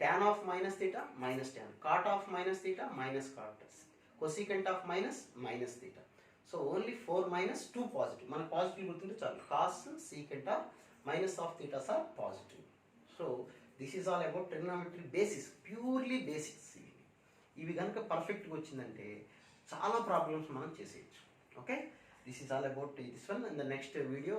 tan of minus theta minus tan. Cot of minus theta minus cot. Cosecant of minus minus theta. So only 4 minus 2 positive. మన positive గుర్తుంటే చాలు. Cos, secant of minus of theta are positive. So this is all about trigonometry basics, purely basics. ఇవి కనుక పర్ఫెక్ట్గా వచ్చిందంటే చాలా problems మనం చేసేయచ్చు. Okay, this is all about this one. And the next video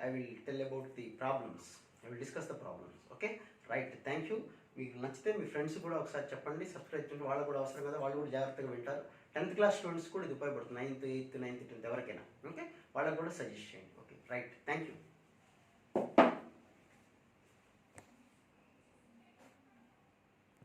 I will tell about the problems. I will discuss the problems. Okay, right, thank you. మీకు నచ్చితే మీ friends కూడా ఒకసారి చెప్పండి, సబ్స్క్రైబ్ చేయండి. వాళ్ళకు కూడా అవసరం కదా, వాళ్ళు కూడా జాగ్రత్తగా వింటారు. 10th class స్టూడెంట్స్ కూడా ఇది ఉపయోగపడుతుంది. 9th 8th 9th 10th ఎవరికైనా. ఓకే, వాళ్ళకు కూడా సజెస్ట్ చేయండి. Okay, right, thank you.